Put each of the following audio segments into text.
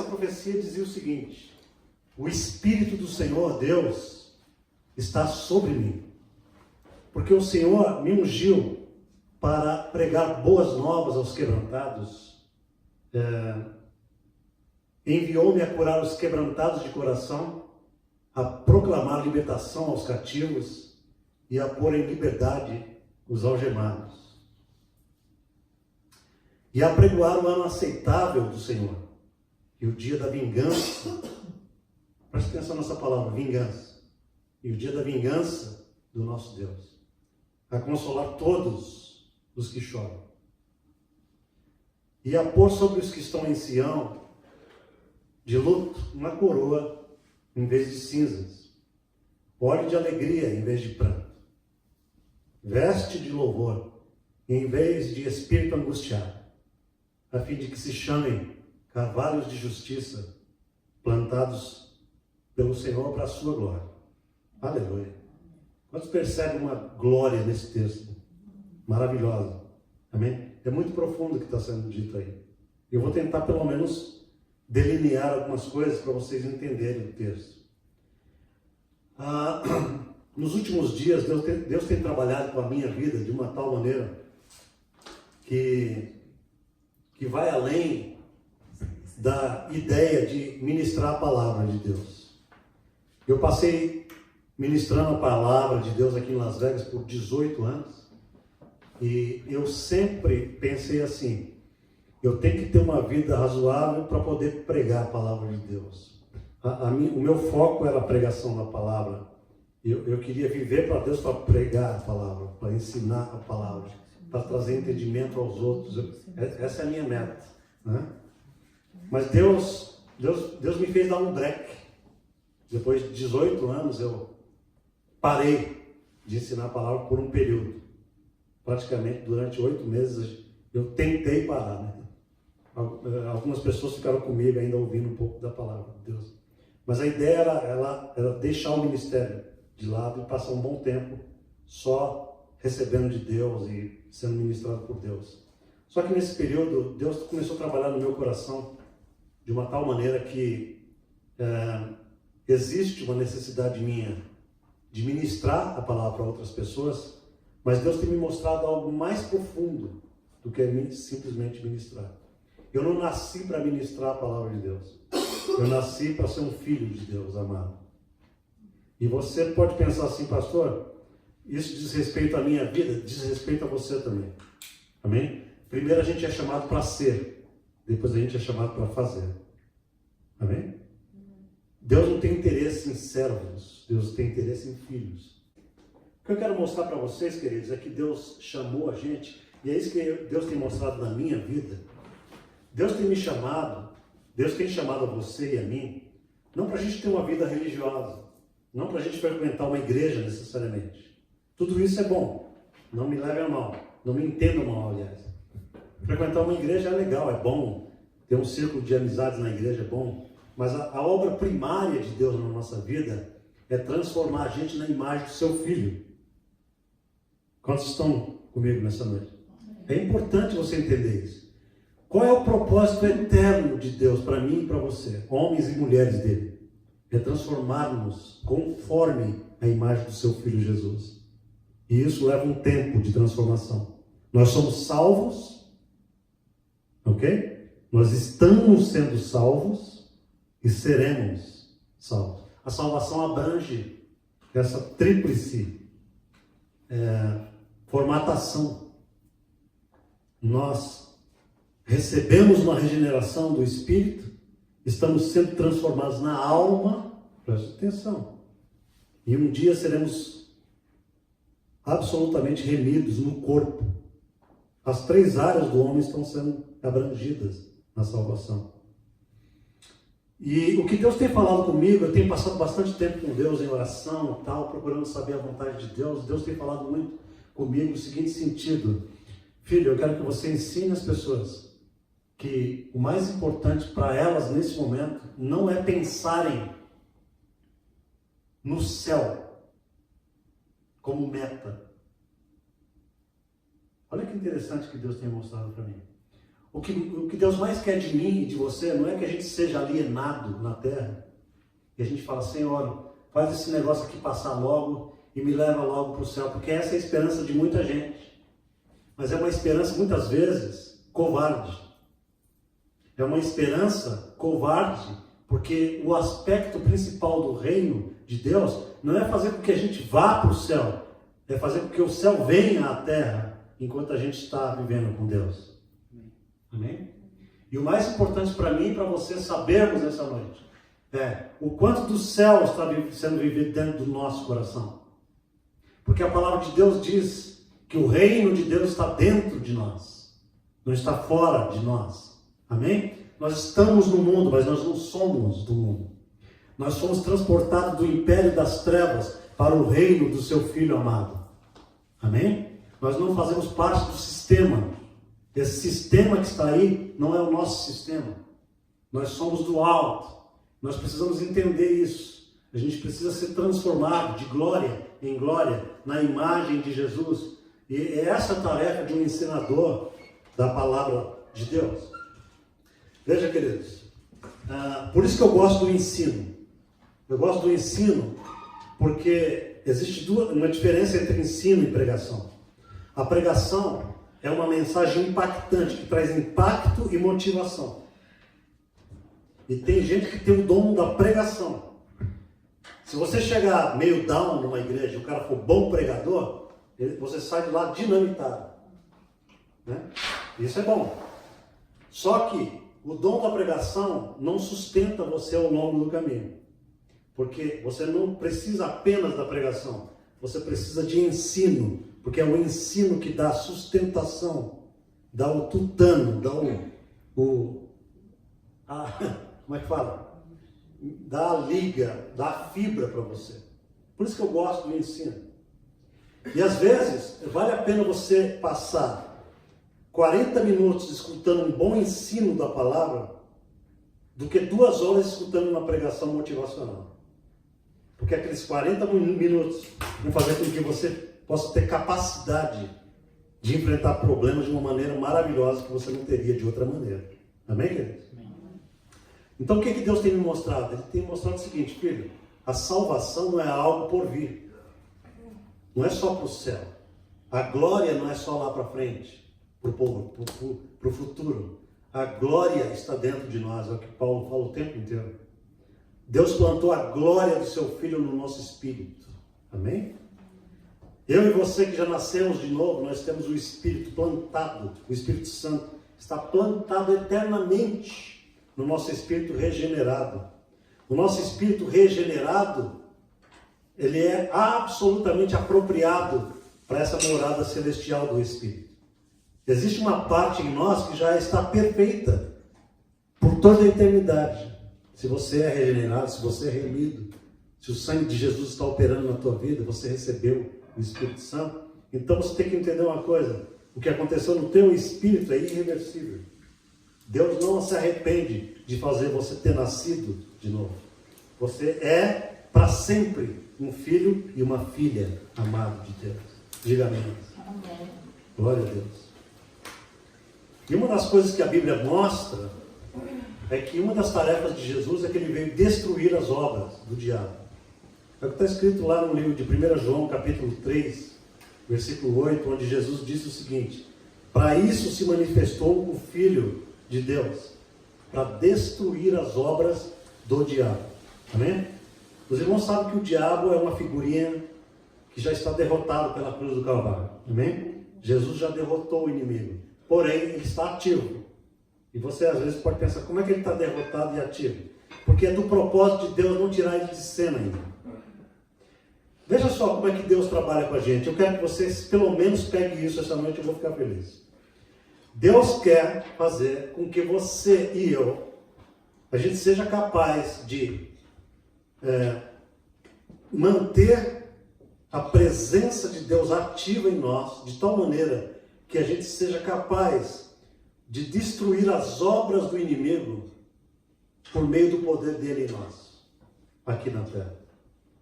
essa profecia dizia o seguinte: o Espírito do Senhor Deus está sobre mim, porque o Senhor me ungiu para pregar boas novas aos quebrantados, enviou-me a curar os quebrantados de coração, a proclamar libertação aos cativos e a pôr em liberdade os algemados, e a pregoar o ano aceitável do Senhor e o dia da vingança. Preste atenção nessa palavra, vingança. E o dia da vingança do nosso Deus, a consolar todos os que choram, e a pôr sobre os que estão em Sião de luto uma coroa em vez de cinzas, óleo de alegria em vez de pranto, veste de louvor em vez de espírito angustiado, a fim de que se chamem carvalhos de justiça, plantados pelo Senhor para a sua glória. Aleluia. Quantos percebem uma glória nesse texto? Maravilhosa. Amém? É muito profundo o que está sendo dito aí. Eu vou tentar pelo menos delinear algumas coisas para vocês entenderem o texto. Nos últimos dias, Deus tem trabalhado com a minha vida de uma tal maneira que vai além da ideia de ministrar a palavra de Deus. Eu passei ministrando a palavra de Deus aqui em Las Vegas por 18 anos, e eu sempre pensei assim: eu tenho que ter uma vida razoável para poder pregar a palavra de Deus. O meu foco era a pregação da palavra. Eu queria viver para Deus, para pregar a palavra, para ensinar a palavra, para trazer entendimento aos outros. Essa é a minha meta, né? Mas Deus me fez dar um break. Depois de 18 anos eu parei de ensinar a palavra por um período. Praticamente durante 8 meses eu tentei parar, né? Algumas pessoas ficaram comigo ainda ouvindo um pouco da palavra de Deus. Mas a ideia era deixar o ministério de lado e passar um bom tempo só recebendo de Deus e sendo ministrado por Deus. Só que nesse período, Deus começou a trabalhar no meu coração de uma tal maneira que existe uma necessidade minha de ministrar a palavra para outras pessoas, mas Deus tem me mostrado algo mais profundo do que simplesmente ministrar. Eu não nasci para ministrar a palavra de Deus. Eu nasci para ser um filho de Deus amado. E você pode pensar assim: pastor, isso diz respeito à minha vida? Diz respeito a você também. Amém? Primeiro a gente é chamado para ser, depois a gente é chamado para fazer. Amém? Deus não tem interesse em servos, Deus tem interesse em filhos. O que eu quero mostrar para vocês, queridos, é que Deus chamou a gente, e é isso que Deus tem mostrado na minha vida. Deus tem me chamado, Deus tem chamado a você e a mim, não para a gente ter uma vida religiosa, não para a gente frequentar uma igreja necessariamente. Tudo isso é bom, não me leve a mal, não me entendam mal, aliás. Frequentar uma igreja é legal, é bom, ter um círculo de amizades na igreja é bom, mas a obra primária de Deus na nossa vida é transformar a gente na imagem do seu Filho. Quantos estão comigo nessa noite? É importante você entender isso. Qual é o propósito eterno de Deus para mim e para você, homens e mulheres dele? É transformar-nos conforme a imagem do seu Filho Jesus. E isso leva um tempo de transformação. Nós somos salvos, ok? Nós estamos sendo salvos e seremos salvos. A salvação abrange essa tríplice formatação. Nós recebemos uma regeneração do Espírito, estamos sendo transformados na alma, presta atenção, e um dia seremos absolutamente remidos no corpo. As 3 áreas do homem estão sendo abrangidas na salvação. E o que Deus tem falado comigo, eu tenho passado bastante tempo com Deus em oração e tal, procurando saber a vontade de Deus. Deus tem falado muito comigo no seguinte sentido: filho, eu quero que você ensine as pessoas que o mais importante para elas nesse momento não é pensarem no céu como meta. Olha que interessante que Deus tem mostrado para mim. O que Deus mais quer de mim e de você não é que a gente seja alienado na terra. E a gente fala, Senhor, faz esse negócio aqui passar logo e me leva logo para o céu. Porque essa é a esperança de muita gente. Mas é uma esperança, muitas vezes, covarde. É uma esperança covarde, porque o aspecto principal do reino de Deus não é fazer com que a gente vá para o céu. É fazer com que o céu venha à terra enquanto a gente está vivendo com Deus. Amém? E o mais importante para mim e para você sabermos nessa noite é o quanto do céu está sendo vivido dentro do nosso coração. Porque a palavra de Deus diz que o reino de Deus está dentro de nós, não está fora de nós. Amém? Nós estamos no mundo, mas nós não somos do mundo. Nós somos transportados do império das trevas para o reino do seu Filho amado. Amém? Nós não fazemos parte do sistema. Esse sistema que está aí não é o nosso sistema. Nós somos do alto. Nós precisamos entender isso. A gente precisa ser transformado de glória em glória na imagem de Jesus. E é essa a tarefa de um ensinador da palavra de Deus. Veja, queridos, por isso que eu gosto do ensino. Eu gosto do ensino porque existe uma diferença entre ensino e pregação. A pregação é uma mensagem impactante, que traz impacto e motivação. E tem gente que tem o dom da pregação. Se você chegar meio down numa igreja e o cara for bom pregador, você sai de lá dinamitado. Né? Isso é bom. Só que o dom da pregação não sustenta você ao longo do caminho. Porque você não precisa apenas da pregação. Você precisa de ensino. Porque é o ensino que dá sustentação, dá o tutano, dá como é que fala? Dá a liga, dá a fibra para você. Por isso que eu gosto do ensino. E às vezes, vale a pena você passar 40 minutos escutando um bom ensino da palavra, do que 2 horas escutando uma pregação motivacional. Porque aqueles 40 minutos vão fazer com que você possa ter capacidade de enfrentar problemas de uma maneira maravilhosa que você não teria de outra maneira. Amém, queridos? Amém. Então, o que Deus tem me mostrado? Ele tem me mostrado o seguinte, filho, a salvação não é algo por vir. Não é só para o céu. A glória não é só lá para frente, para o futuro. A glória está dentro de nós, é o que Paulo fala o tempo inteiro. Deus plantou a glória do seu Filho no nosso espírito. Amém? Eu e você que já nascemos de novo, nós temos o Espírito plantado, o Espírito Santo está plantado eternamente no nosso espírito regenerado. O nosso espírito regenerado, ele é absolutamente apropriado para essa morada celestial do Espírito. Existe uma parte em nós que já está perfeita por toda a eternidade. Se você é regenerado, se você é remido, se o sangue de Jesus está operando na tua vida, você recebeu o Espírito Santo, então você tem que entender uma coisa: o que aconteceu no teu espírito é irreversível. Deus não se arrepende de fazer você ter nascido de novo. Você é para sempre um filho e uma filha amado de Deus. Diga amém. Amém. Glória a Deus. E uma das coisas que a Bíblia mostra é que uma das tarefas de Jesus é que ele veio destruir as obras do diabo. É o que está escrito lá no livro de 1 João, capítulo 3, versículo 8, onde Jesus disse o seguinte: para isso se manifestou o Filho de Deus, para destruir as obras do diabo. Amém? Os irmãos sabem que o diabo é uma figurinha que já está derrotado pela cruz do Calvário. Amém? Jesus já derrotou o inimigo, porém ele está ativo. E você às vezes pode pensar, como é que ele está derrotado e ativo? Porque é do propósito de Deus não tirar ele de cena ainda. Veja só como é que Deus trabalha com a gente. Eu quero que vocês pelo menos peguem isso essa noite, eu vou ficar feliz. Deus quer fazer com que você e eu, a gente seja capaz de manter a presença de Deus ativa em nós, de tal maneira que a gente seja capaz de destruir as obras do inimigo por meio do poder dele em nós, aqui na terra.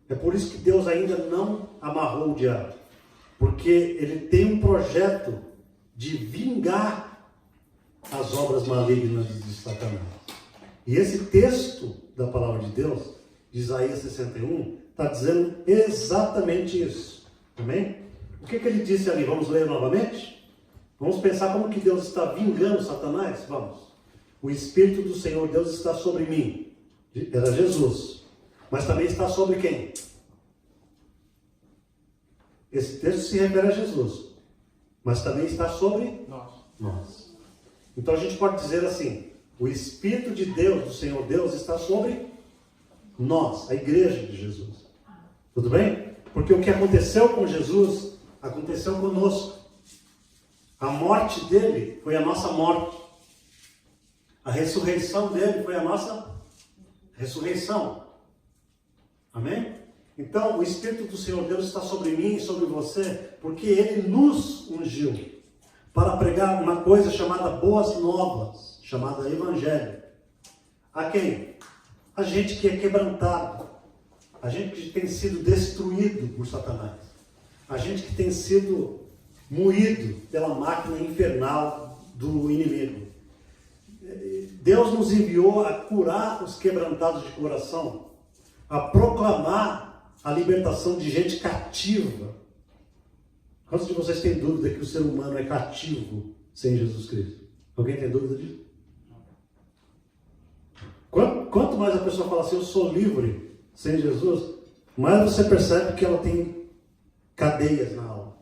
É por isso que Deus ainda não amarrou o diabo, porque ele tem um projeto de vingar as obras malignas de Satanás. E esse texto da palavra de Deus, de Isaías 61, está dizendo exatamente isso. Amém? O que ele disse ali? Vamos ler novamente? Vamos pensar como que Deus está vingando Satanás? Vamos. O Espírito do Senhor Deus está sobre mim. Era Jesus. Mas também está sobre quem? Esse texto se refere a Jesus. Mas também está sobre nós. Então a gente pode dizer assim: o Espírito de Deus, do Senhor Deus, está sobre nós, a igreja de Jesus. Tudo bem? Porque o que aconteceu com Jesus, aconteceu conosco. A morte dele foi a nossa morte. A ressurreição dele foi a nossa ressurreição. Amém? Então, o Espírito do Senhor Deus está sobre mim e sobre você, porque Ele nos ungiu para pregar uma coisa chamada Boas Novas, chamada Evangelho. A quem? A gente que é quebrantado, a gente que tem sido destruído por Satanás, a gente que tem sido moído pela máquina infernal do inimigo. Deus nos enviou a curar os quebrantados de coração, a proclamar a libertação de gente cativa. Quantos de vocês têm dúvida que o ser humano é cativo sem Jesus Cristo? Alguém tem dúvida disso? Quanto mais a pessoa fala assim, eu sou livre sem Jesus, mais você percebe que ela tem cadeias na alma.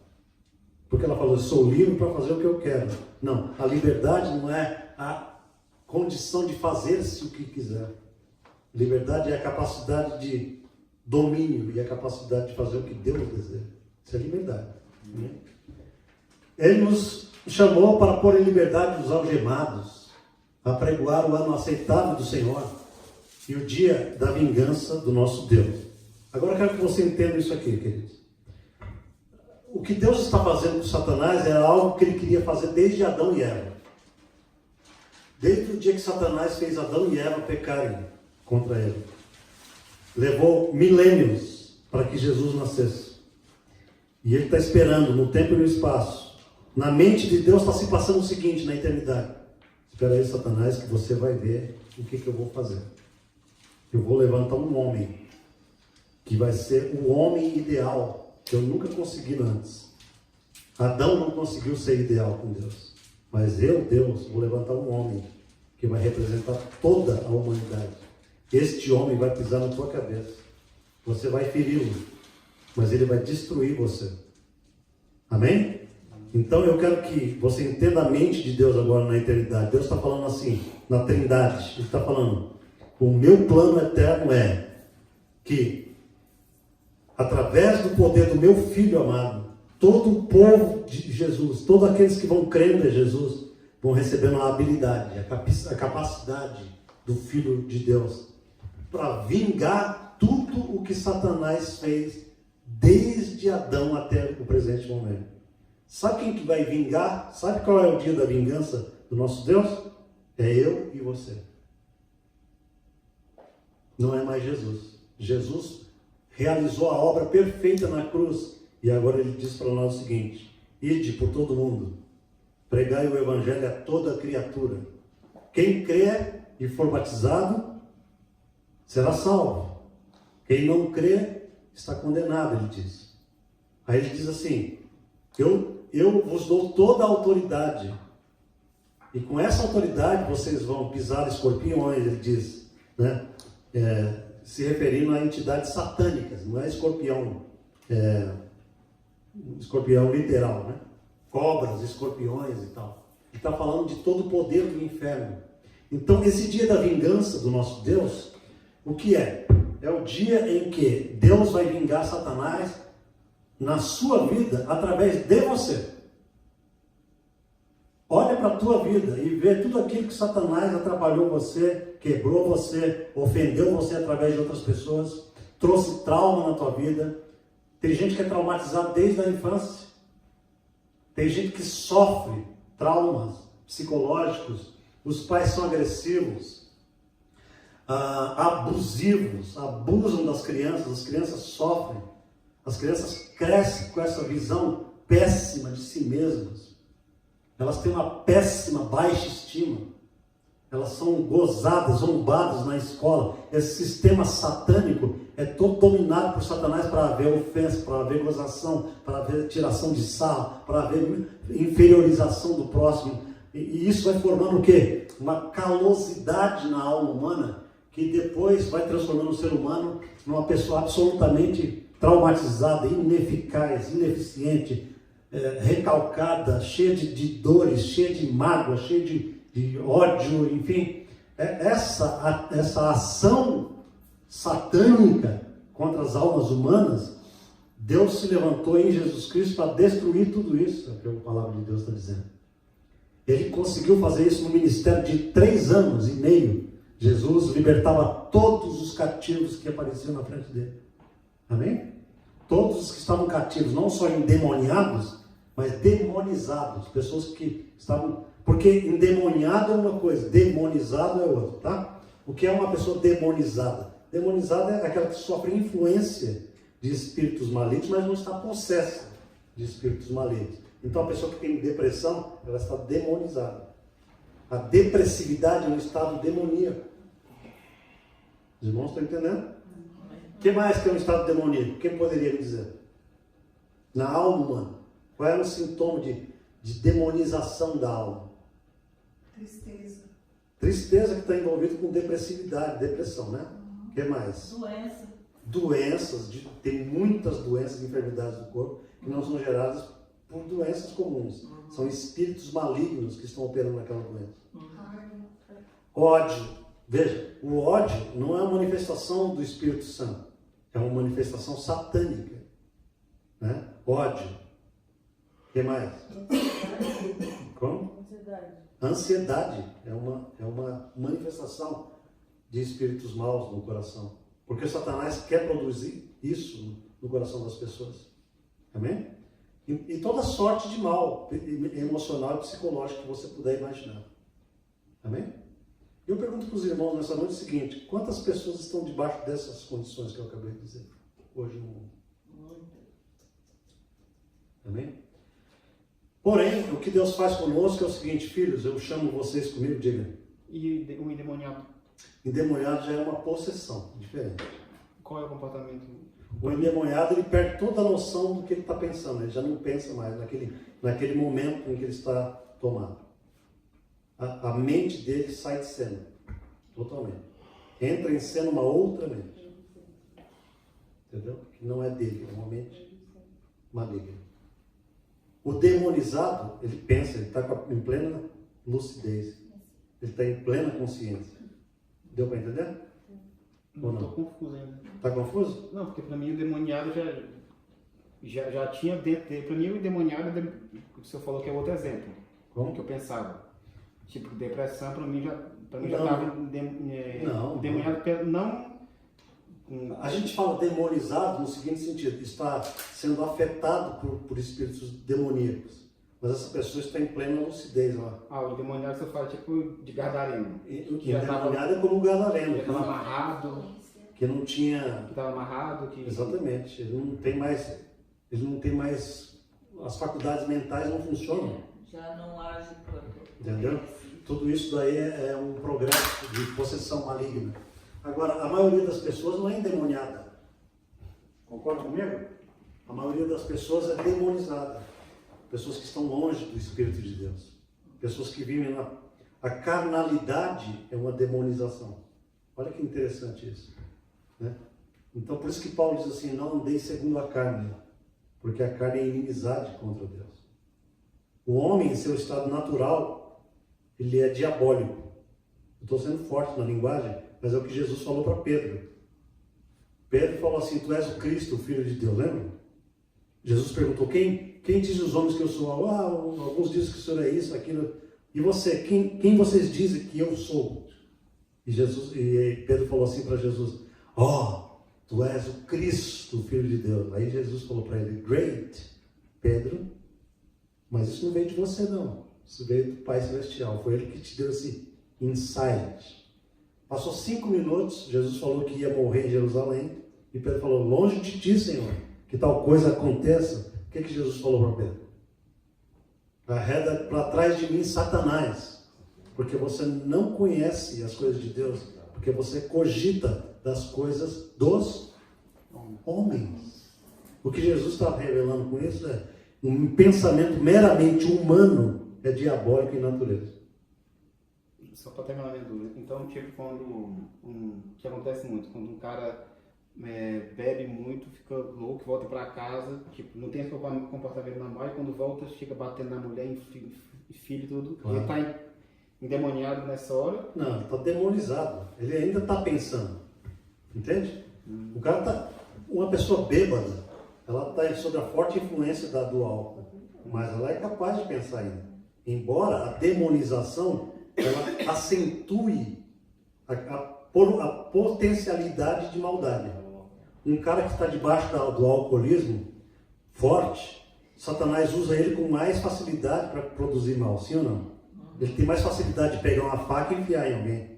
Porque ela falou, eu sou livre para fazer o que eu quero. Não, a liberdade não é a condição de fazer-se o que quiser. Liberdade é a capacidade de domínio e a capacidade de fazer o que Deus deseja. Isso é liberdade. Ele nos chamou para pôr em liberdade os algemados, a pregoar o ano aceitável do Senhor e o dia da vingança do nosso Deus. Agora eu quero que você entenda isso aqui, queridos. O que Deus está fazendo com Satanás é algo que ele queria fazer desde Adão e Eva. Desde o dia que Satanás fez Adão e Eva pecarem contra ele. Levou milênios para que Jesus nascesse. E ele está esperando no tempo e no espaço. Na mente de Deus está se passando o seguinte na eternidade. Espera aí, Satanás, que você vai ver o que eu vou fazer. Eu vou levantar um homem que vai ser o homem ideal que eu nunca consegui antes. Adão não conseguiu ser ideal com Deus. Mas eu, Deus, vou levantar um homem que vai representar toda a humanidade. Este homem vai pisar na tua cabeça. Você vai feri-lo, mas ele vai destruir você. Amém? Então eu quero que você entenda a mente de Deus agora na eternidade. Deus está falando assim, na Trindade. Ele está falando, o meu plano eterno é que, através do poder do meu Filho amado, todo o povo de Jesus, todos aqueles que vão crendo em Jesus, vão recebendo a habilidade, a capacidade do Filho de Deus para vingar tudo o que Satanás fez desde Adão até o presente momento. Sabe quem que vai vingar? Sabe qual é o dia da vingança do nosso Deus? É eu e você. Não é mais Jesus. Jesus realizou a obra perfeita na cruz. E agora ele diz para nós o seguinte: ide por todo mundo, pregai o evangelho a toda criatura. Quem crer e for batizado será salvo. Quem não crer está condenado, ele diz. Aí ele diz assim: eu vos dou toda a autoridade, e com essa autoridade vocês vão pisar escorpiões, ele diz, né? Se referindo a entidades satânicas, não é escorpião, escorpião literal, né? Cobras, escorpiões e tal. Ele está falando de todo o poder do inferno. Então, esse dia da vingança do nosso Deus, o que é? É o dia em que Deus vai vingar Satanás na sua vida através de você. Olha para a tua vida e vê tudo aquilo que Satanás atrapalhou você, quebrou você, ofendeu você através de outras pessoas, trouxe trauma na tua vida. Tem gente que é traumatizada desde a infância. Tem gente que sofre traumas psicológicos. Os pais são agressivos, abusivos, abusam das crianças. As crianças sofrem. As crianças crescem com essa visão péssima de si mesmas. elas têm uma péssima, baixa estima. Elas são gozadas, zombadas na escola. Esse sistema satânico é todo dominado por Satanás para haver ofensa, para haver gozação, para haver tiração de sarro, para haver inferiorização do próximo. E isso vai formando o quê? Uma calosidade na alma humana, que depois vai transformando o ser humano numa pessoa absolutamente traumatizada, ineficaz, ineficiente, recalcada, cheia de dores, cheia de mágoa, cheia de ódio, enfim. Essa ação satânica contra as almas humanas, Deus se levantou em Jesus Cristo para destruir tudo isso, é o que a palavra de Deus está dizendo. Ele conseguiu fazer isso no ministério de 3 anos e meio. Jesus libertava todos os cativos que apareciam na frente dele. Amém? Todos os que estavam cativos, não só endemoniados, mas demonizados. Pessoas que estavam... Porque endemoniado é uma coisa, demonizado é outra, tá? O que é uma pessoa demonizada? Demonizada é aquela que sofre influência de espíritos malignos, mas não está possessa de espíritos malignos. Então a pessoa que tem depressão, ela está demonizada. A depressividade é um estado demoníaco. Os irmãos estão entendendo? O que mais que é um estado demoníaco? Quem poderia me dizer? Na alma humana. Qual é o sintoma de demonização da alma? Tristeza. Tristeza que está envolvida com depressividade, depressão, né? O que mais? Doença. Doenças, tem muitas doenças e enfermidades do corpo que não são geradas por doenças comuns. São espíritos malignos que estão operando naquela doença. Ódio. Veja, o ódio não é uma manifestação do Espírito Santo. É uma manifestação satânica. Né? Ódio. O que mais? Como? Ansiedade é uma manifestação de espíritos maus no coração. Porque Satanás quer produzir isso no coração das pessoas. Amém? E toda sorte de mal emocional e psicológico que você puder imaginar. Amém? Eu pergunto para os irmãos nessa noite o seguinte: quantas pessoas estão debaixo dessas condições que eu acabei de dizer hoje no mundo? Amém? Porém, o que Deus faz conosco é o seguinte: filhos, eu chamo vocês comigo, diga. E o endemoniado? Endemoniado já é uma possessão, diferente. Qual é o comportamento? O endemoniado, ele perde toda a noção do que ele está pensando, ele já não pensa mais naquele momento em que ele está tomado. A mente dele sai de cena, totalmente. Entra em cena uma outra mente. Entendeu? Que não é dele, é uma mente maligna. O demonizado, ele pensa, ele está em plena lucidez. Ele está em plena consciência. Deu para entender? Não, estou confuso ainda. Está confuso? Não, porque para mim o demoniado já tinha dentro dele. Para mim o endemoniado, o senhor falou que é outro exemplo. Como? Que eu pensava. Tipo, depressão para mim já Não. estava Não. endemoniado, não... A gente fala demonizado no seguinte sentido: está sendo afetado por espíritos demoníacos. Mas essa pessoa está em plena lucidez lá. O endemoniado você fala tipo de gadareno. O endemoniado é como um gadareno. Que estava amarrado. Que não tinha... Que estava amarrado. Que... Exatamente. Ele não tem mais... As faculdades mentais não funcionam. Já não age por... Entendeu? Tudo isso daí é um progresso de possessão maligna. Agora, a maioria das pessoas não é endemoniada. Concorda comigo? A maioria das pessoas é demonizada. Pessoas que estão longe do Espírito de Deus. Pessoas que vivem a carnalidade é uma demonização. Olha que interessante isso. Né? Então, por isso que Paulo diz assim: não andei segundo a carne, porque a carne é inimizade contra Deus. O homem, em seu estado natural, ele é diabólico. Eu estou sendo forte na linguagem, mas é o que Jesus falou para Pedro. Pedro falou assim: tu és o Cristo, o Filho de Deus, lembra? Jesus perguntou: quem diz os homens que eu sou? Alguns dizem que o Senhor é isso, aquilo. E você, quem vocês dizem que eu sou? E Pedro falou assim para Jesus: tu és o Cristo, o Filho de Deus. Aí Jesus falou para ele: great, Pedro, mas isso não veio de você não. Isso veio do Pai Celestial. Foi Ele que te deu esse insight. Passou 5 minutos, Jesus falou que ia morrer em Jerusalém. E Pedro falou: longe de ti, Senhor, que tal coisa aconteça. O que Jesus falou para Pedro? Arreda para trás de mim, Satanás, porque você não conhece as coisas de Deus, porque você cogita das coisas dos homens. O que Jesus está revelando com isso é um pensamento meramente humano, é diabólico em natureza. Só para terminar a minha dúvida. Então, tipo, que acontece muito, quando um cara bebe muito, fica louco, volta para casa, tipo, não tem esse comportamento normal, e quando volta, fica batendo na mulher, em filho e tudo. Claro. Ele está endemoniado nessa hora. Não, ele está demonizado. Ele ainda está pensando. Entende? O cara está... Uma pessoa bêbada, ela está sob a forte influência do álcool, mas ela é capaz de pensar ainda. Embora a demonização, ela acentue a potencialidade de maldade. Um cara que está debaixo do alcoolismo forte, Satanás usa ele com mais facilidade para produzir mal, sim ou não? Ele tem mais facilidade de pegar uma faca e enfiar em alguém.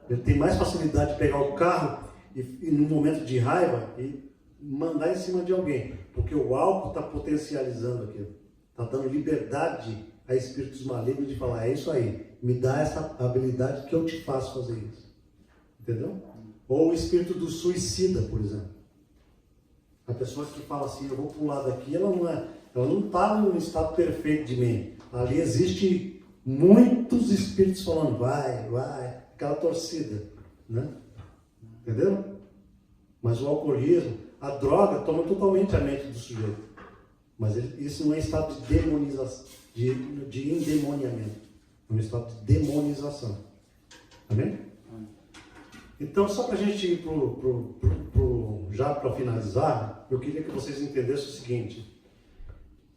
Ele tem mais facilidade de pegar o carro e num momento de raiva e mandar em cima de alguém, porque o álcool está potencializando aquilo, está dando liberdade a espíritos malignos de falar, é isso aí, me dá essa habilidade que eu te faço fazer isso, entendeu? Ou o espírito do suicida, por exemplo, a pessoa que fala assim, eu vou pular daqui, ela não está num estado perfeito de mente, ali existe muitos espíritos falando, vai, aquela torcida, né? Entendeu? Mas o alcoolismo, a droga toma totalmente a mente do sujeito. Mas isso não é estado de demonização, de endemoniamento. É um estado de demonização. Amém? Então, só para a gente ir já para finalizar, eu queria que vocês entendessem o seguinte.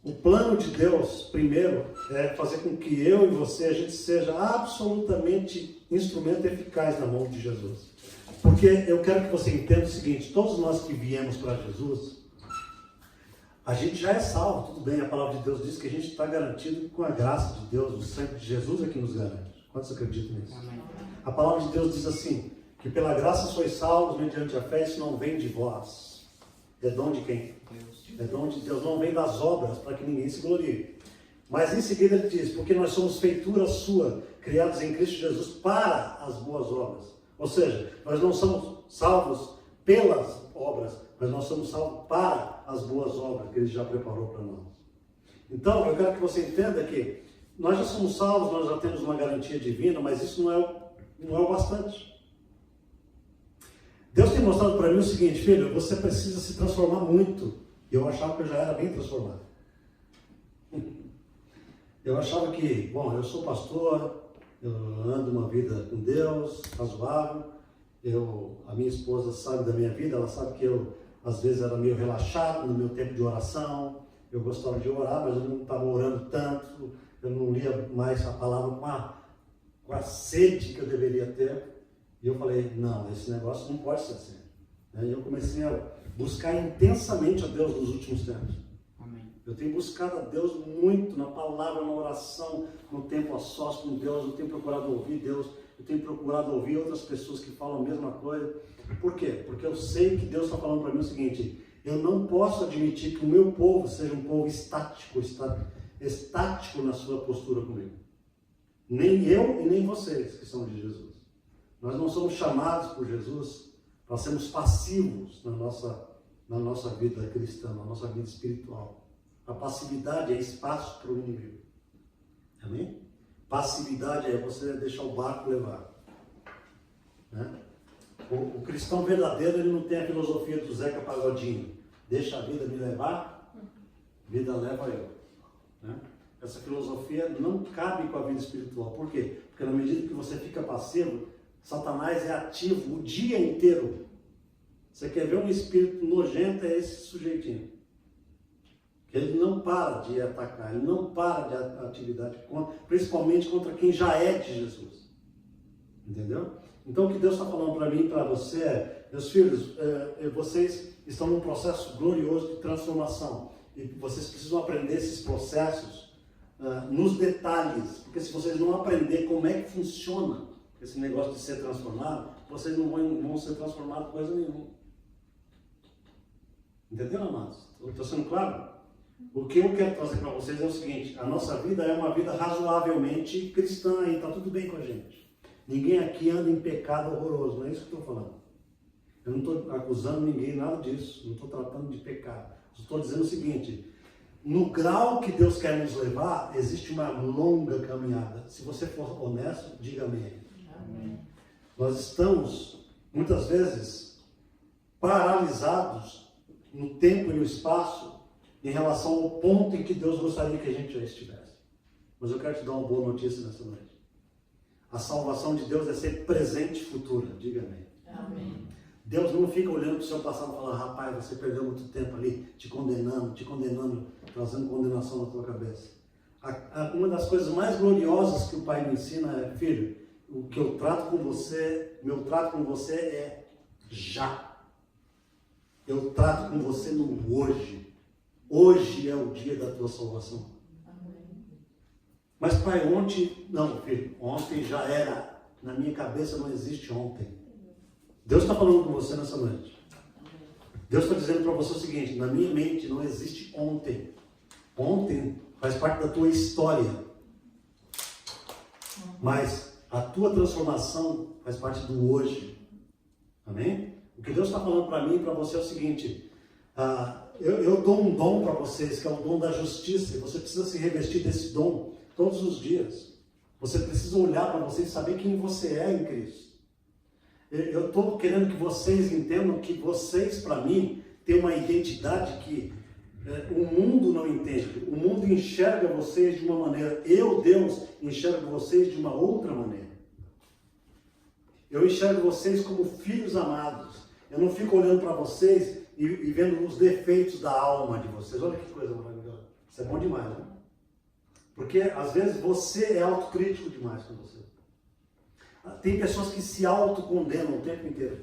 O plano de Deus, primeiro, é fazer com que eu e você, a gente seja absolutamente instrumento eficaz na mão de Jesus. Porque eu quero que você entenda o seguinte, todos nós que viemos para Jesus, a gente já é salvo, tudo bem, a palavra de Deus diz que a gente está garantido com a graça de Deus, o sangue de Jesus é que nos garante. Quantos acreditam nisso? Amém. A palavra de Deus diz assim, que pela graça sois salvos mediante a fé, isso não vem de vós. É dom de quem? Deus. É dom de Deus, não vem das obras, para que ninguém se glorie. Mas em seguida ele diz, porque nós somos feitura sua, criados em Cristo Jesus para as boas obras. Ou seja, nós não somos salvos pelas obras, mas nós somos salvos para as boas obras que Ele já preparou para nós. Então, eu quero que você entenda que nós já somos salvos, nós já temos uma garantia divina, mas isso não é o bastante. Deus tem mostrado para mim o seguinte, filho, você precisa se transformar muito. Eu achava que eu já era bem transformado. Eu achava que, bom, eu sou pastor, eu ando uma vida com Deus, razoável. A minha esposa sabe da minha vida, ela sabe que eu, às vezes, era meio relaxado no meu tempo de oração. Eu gostava de orar, mas eu não estava orando tanto. Eu não lia mais a palavra com a sede que eu deveria ter. E eu falei, não, esse negócio não pode ser assim. E eu comecei a buscar intensamente a Deus nos últimos tempos. Eu tenho buscado a Deus muito na palavra, na oração, no tempo a sós com Deus. Eu tenho procurado ouvir Deus. Eu tenho procurado ouvir outras pessoas que falam a mesma coisa. Por quê? Porque eu sei que Deus está falando para mim o seguinte, eu não posso admitir que o meu povo seja um povo estático na sua postura comigo. Nem eu e nem vocês que são de Jesus. Nós não somos chamados por Jesus para sermos passivos na nossa vida cristã, na nossa vida espiritual. A passividade é espaço para o inimigo. Amém? Passividade é você deixar o barco levar. Né? O cristão verdadeiro, ele não tem a filosofia do Zeca Pagodinho. Deixa a vida me levar, vida leva eu. Né? Essa filosofia não cabe com a vida espiritual. Por quê? Porque na medida que você fica passivo, Satanás é ativo o dia inteiro. Você quer ver um espírito nojento, é esse sujeitinho. Ele não para de atacar, ele não para de atividade, principalmente contra quem já é de Jesus. Entendeu? Então o que Deus está falando para mim e para você é, meus filhos, vocês estão num processo glorioso de transformação. E vocês precisam aprender esses processos nos detalhes. Porque se vocês não aprender como é que funciona esse negócio de ser transformado, vocês não vão ser transformados em coisa nenhuma. Entenderam, amados? Estou sendo claro? O que eu quero trazer para vocês é o seguinte: a nossa vida é uma vida razoavelmente cristã e está tudo bem com a gente. Ninguém aqui anda em pecado horroroso, não é isso que eu estou falando. Eu não estou acusando ninguém, nada disso, não estou tratando de pecado. Estou dizendo o seguinte: no grau que Deus quer nos levar, existe uma longa caminhada. Se você for honesto, diga amém. Amém. Nós estamos, muitas vezes, paralisados no tempo e no espaço em relação ao ponto em que Deus gostaria que a gente já estivesse. Mas eu quero te dar uma boa notícia nessa noite. A salvação de Deus é sempre presente e futura. Diga amém. Amém. Deus não fica olhando para o seu passado e falando: rapaz, você perdeu muito tempo ali, te condenando, trazendo condenação na tua cabeça. Uma das coisas mais gloriosas que o Pai me ensina é: filho, o que eu trato com você, meu trato com você é já. Eu trato com você no hoje. Hoje é o dia da tua salvação. Amém. Mas pai, ontem, não filho, ontem já era. Na minha cabeça não existe ontem. Deus está falando com você nessa noite. Deus está dizendo para você o seguinte: na minha mente não existe ontem. Ontem faz parte da tua história. Mas a tua transformação faz parte do hoje. Amém? O que Deus está falando para mim e para você é o seguinte: eu dou um dom para vocês, que é o dom da justiça, e você precisa se revestir desse dom todos os dias. Você precisa olhar para você e saber quem você é em Cristo. Eu estou querendo que vocês entendam que vocês, para mim, têm uma identidade que o mundo não entende. O mundo enxerga vocês de uma maneira. Eu, Deus, enxergo vocês de uma outra maneira. Eu enxergo vocês como filhos amados. Eu não fico olhando para vocês e vendo os defeitos da alma de vocês. Olha que coisa maravilhosa. Isso é bom demais, né? Porque às vezes você é autocrítico demais com você. Tem pessoas que se autocondenam o tempo inteiro,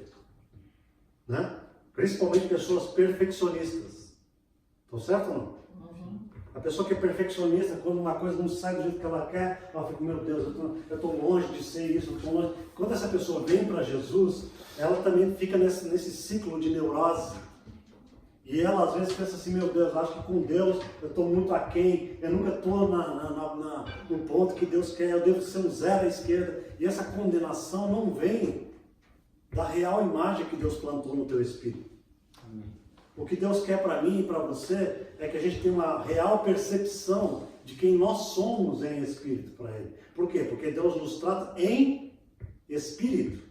né? Principalmente pessoas perfeccionistas. Estou certo ou não? Uhum. A pessoa que é perfeccionista, quando uma coisa não sai do jeito que ela quer, ela fica: meu Deus, eu estou longe de ser isso, eu estou longe. Quando essa pessoa vem para Jesus, ela também fica nesse ciclo de neurose. E ela às vezes pensa assim: meu Deus, acho que com Deus eu estou muito aquém, eu nunca estou no ponto que Deus quer, eu devo ser um zero à esquerda. E essa condenação não vem da real imagem que Deus plantou no teu espírito. Amém. O que Deus quer para mim e para você é que a gente tenha uma real percepção de quem nós somos em espírito para Ele. Por quê? Porque Deus nos trata em espírito.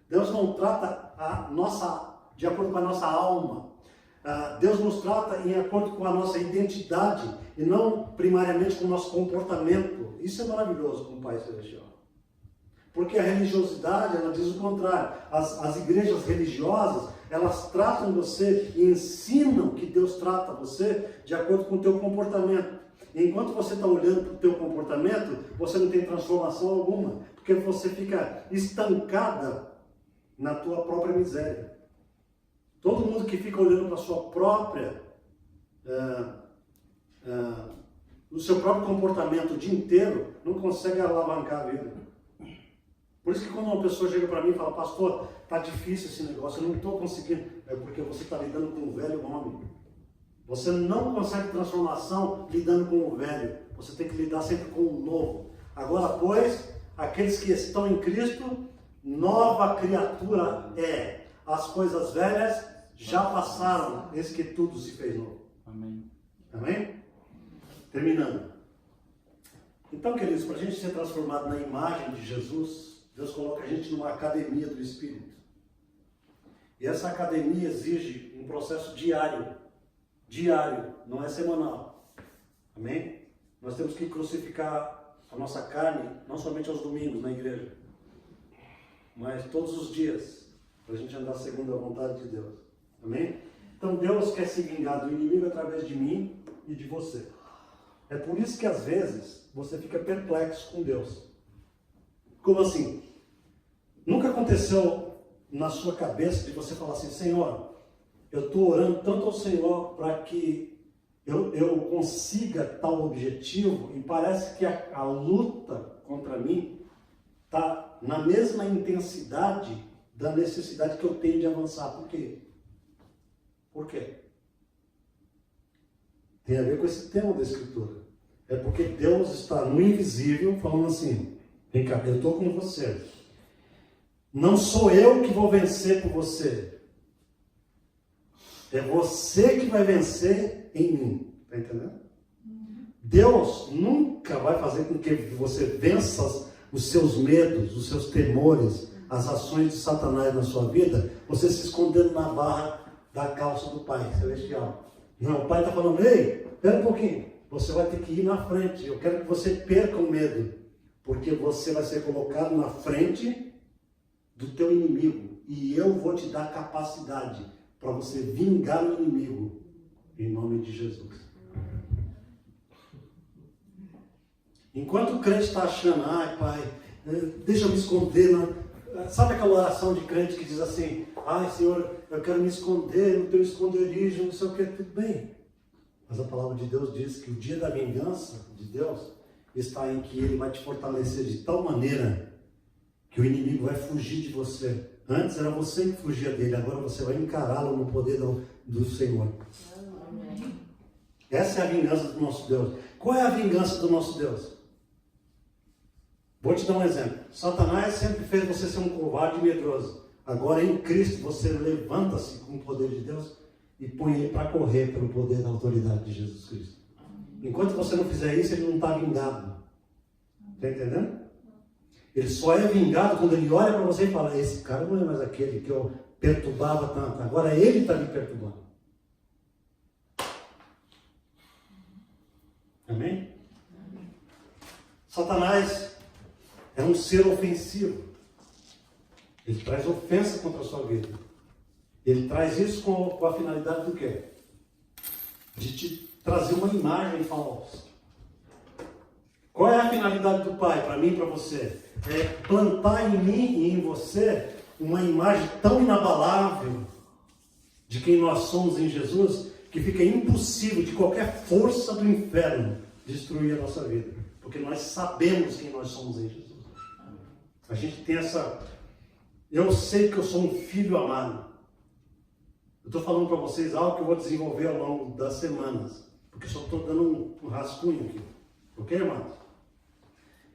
Deus não trata de acordo com a nossa alma. Deus nos trata em acordo com a nossa identidade e não primariamente com o nosso comportamento. Isso é maravilhoso com o Pai Celestial. Porque a religiosidade, ela diz o contrário. As igrejas religiosas, elas tratam você e ensinam que Deus trata você de acordo com o teu comportamento. E enquanto você está olhando para o teu comportamento, você não tem transformação alguma. Porque você fica estancada na tua própria miséria. Todo mundo que fica olhando para a sua própria, o seu próprio comportamento o dia inteiro, não consegue alavancar a vida. Por isso que quando uma pessoa chega para mim e fala: pastor, está difícil esse negócio, eu não estou conseguindo. É porque você está lidando com o velho homem. Você não consegue transformação lidando com o velho. Você tem que lidar sempre com o novo. Agora, pois, aqueles que estão em Cristo, nova criatura é. As coisas velhas já passaram, eis que tudo se fez novo. Amém. Amém? Terminando. Então, queridos, para a gente ser transformado na imagem de Jesus, Deus coloca a gente numa academia do Espírito. E essa academia exige um processo diário. Diário, não é semanal. Amém? Nós temos que crucificar a nossa carne, não somente aos domingos na igreja, mas todos os dias, para a gente andar segundo a vontade de Deus. Amém? Então Deus quer se vingar do inimigo através de mim e de você. É por isso que às vezes você fica perplexo com Deus. Como assim? Nunca aconteceu na sua cabeça de você falar assim: Senhor, eu estou orando tanto ao Senhor para que eu consiga tal objetivo, e parece que a luta contra mim está na mesma intensidade da necessidade que eu tenho de avançar. Por quê? Por quê? Tem a ver com esse tema da Escritura. É porque Deus está no invisível falando assim, vem cá, eu estou com você. Não sou eu que vou vencer por você. É você que vai vencer em mim. Está entendendo? Deus nunca vai fazer com que você vença os seus medos, os seus temores, as ações de Satanás na sua vida, você se escondendo na barra da calça do Pai Celestial. Não, o Pai está falando, ei, espera um pouquinho, você vai ter que ir na frente, eu quero que você perca o medo, porque você vai ser colocado na frente do teu inimigo, e eu vou te dar capacidade para você vingar o inimigo, em nome de Jesus. Enquanto o crente está achando, ai Pai, deixa eu me esconder, sabe aquela oração de crente que diz assim, ai Senhor, eu quero me esconder no teu esconderijo, não sei o que, tudo bem. Mas a palavra de Deus diz que o dia da vingança de Deus está em que Ele vai te fortalecer de tal maneira que o inimigo vai fugir de você. Antes era você que fugia dele, agora você vai encará-lo no poder do Senhor. Amém. Essa é a vingança do nosso Deus. Qual é a vingança do nosso Deus? Vou te dar um exemplo. Satanás sempre fez você ser um covarde e medroso. Agora em Cristo você levanta-se com o poder de Deus e põe ele para correr pelo poder da autoridade de Jesus Cristo. Enquanto você não fizer isso, ele não está vingado. Está entendendo? Ele só é vingado quando ele olha para você e fala, esse cara não é mais aquele que eu perturbava tanto. Agora ele está me perturbando. Amém? Satanás é um ser ofensivo. Ele traz ofensa contra a sua vida. Ele traz isso com a finalidade do quê? De te trazer uma imagem falsa. Qual é a finalidade do Pai para mim e para você? É plantar em mim e em você uma imagem tão inabalável de quem nós somos em Jesus, que fica impossível de qualquer força do inferno destruir a nossa vida. Porque nós sabemos quem nós somos em Jesus. A gente tem essa... Eu sei que eu sou um filho amado. Eu estou falando para vocês algo que eu vou desenvolver ao longo das semanas. Porque só estou dando um rascunho aqui. Ok, irmãos?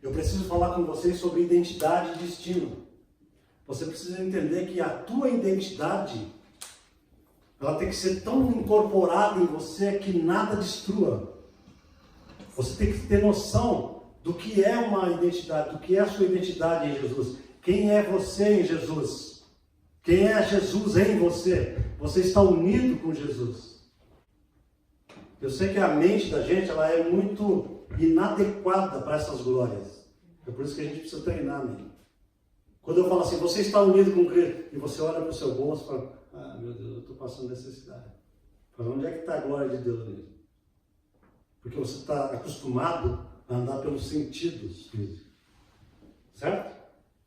Eu preciso falar com vocês sobre identidade e destino. Você precisa entender que a tua identidade, ela tem que ser tão incorporada em você que nada destrua. Você tem que ter noção do que é uma identidade, do que é a sua identidade em Jesus. Quem é você em Jesus? Quem é Jesus em você? Você está unido com Jesus. Eu sei que a mente da gente ela é muito inadequada para essas glórias. É por isso que a gente precisa treinar mesmo. Quando eu falo assim, você está unido com Cristo, e você olha para o seu bolso e fala, ah, meu Deus, eu estou passando necessidade. Fala, onde é que está a glória de Deus nisso? Porque você está acostumado a andar pelos sentidos físicos. Certo?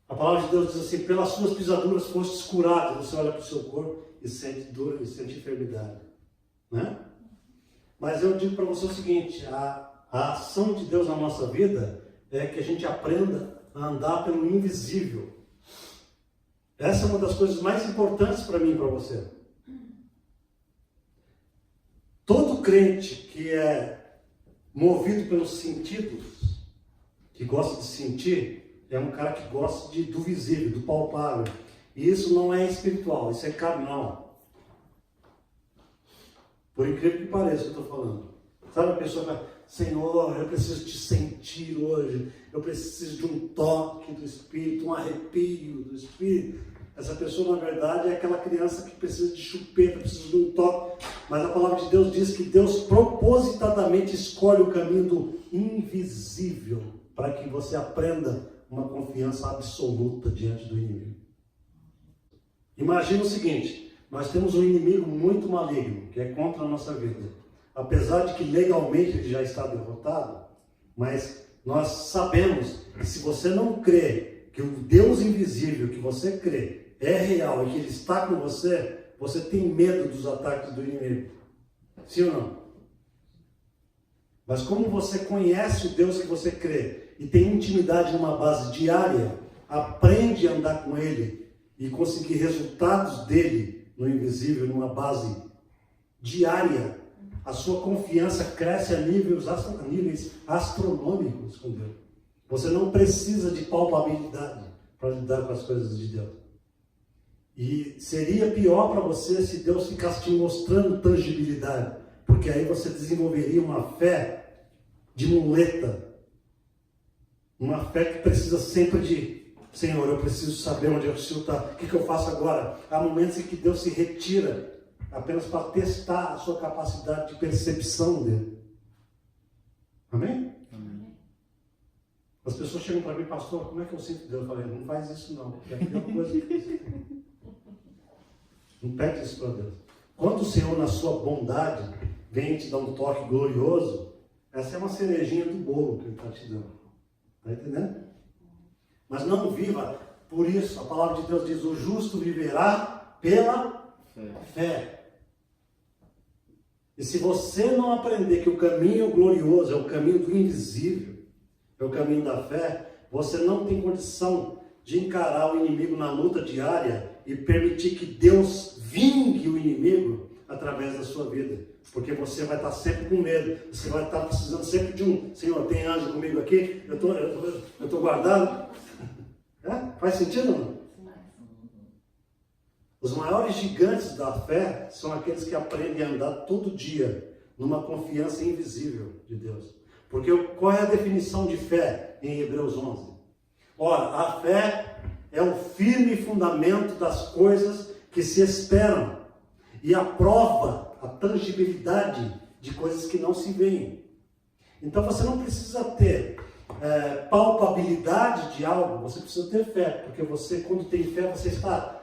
A palavra de Deus diz assim, pelas suas pisaduras fostes curados. Você olha para o seu corpo e sente dor e sente enfermidade. Né? Mas eu digo para você o seguinte, a ação de Deus na nossa vida é que a gente aprenda a andar pelo invisível. Essa é uma das coisas mais importantes para mim e para você. Todo crente que é movido pelos sentidos, que gosta de sentir, é um cara que gosta do visível, do palpável. E isso não é espiritual, isso é carnal. Por incrível que pareça que eu estou falando. Sabe a pessoa que fala, Senhor, eu preciso te sentir hoje, eu preciso de um toque do Espírito, um arrepio do Espírito. Essa pessoa, na verdade, é aquela criança que precisa de chupeta, precisa de um toque. Mas a palavra de Deus diz que Deus propositadamente escolhe o caminho do invisível para que você aprenda uma confiança absoluta diante do inimigo. Imagina o seguinte, nós temos um inimigo muito maligno, que é contra a nossa vida. Apesar de que legalmente ele já está derrotado, mas nós sabemos que se você não crê que o Deus invisível que você crê é real e que ele está com você, você tem medo dos ataques do inimigo. Sim ou não? Mas como você conhece o Deus que você crê e tem intimidade numa base diária, aprende a andar com ele e conseguir resultados dele no invisível, numa base diária, a sua confiança cresce a níveis astronômicos com Deus. Você não precisa de palpabilidade para lidar com as coisas de Deus. E seria pior para você se Deus ficasse te mostrando tangibilidade, porque aí você desenvolveria uma fé de muleta, uma fé que precisa sempre de: Senhor, eu preciso saber onde o Senhor está, o que eu faço agora? Há momentos em que Deus se retira apenas para testar a sua capacidade de percepção dele. Amém? Amém. As pessoas chegam para mim: pastor, como é que eu sinto Deus? Eu falei: não faz isso não, é a pior coisa que você... Não pede isso para Deus. Quando o Senhor, na sua bondade, vem te dar um toque glorioso, essa é uma cerejinha do bolo que Ele está te dando. Está entendendo? Mas não viva por isso. A palavra de Deus diz: o justo viverá pela fé. E se você não aprender que o caminho glorioso é o caminho do invisível, é o caminho da fé, você não tem condição de encarar o inimigo na luta diária e permitir que Deus vingue o inimigo através da sua vida. Porque você vai estar sempre com medo, você vai estar precisando sempre de um: Senhor, tem anjo comigo aqui? Eu estou guardado? Faz sentido ou não? Os maiores gigantes da fé são aqueles que aprendem a andar todo dia numa confiança invisível de Deus. Porque qual é a definição de fé em Hebreus 11? Ora, a fé é o firme fundamento das coisas que se esperam e a prova, a tangibilidade de coisas que não se veem. Então você não precisa ter palpabilidade de algo, você precisa ter fé, porque você, quando tem fé, você está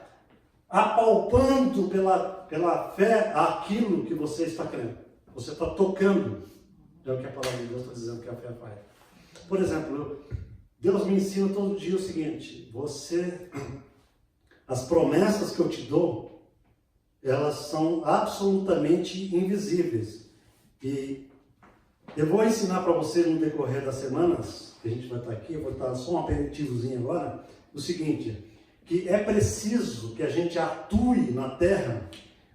apalpando pela fé aquilo que você está crendo. Você está tocando. É o que a palavra de Deus está dizendo que a fé faz. Por exemplo, Deus me ensina todo dia o seguinte: as promessas que eu te dou, elas são absolutamente invisíveis. E eu vou ensinar para você no decorrer das semanas, que a gente vai estar aqui, eu vou estar só um aperitivozinho agora, o seguinte: que é preciso que a gente atue na terra,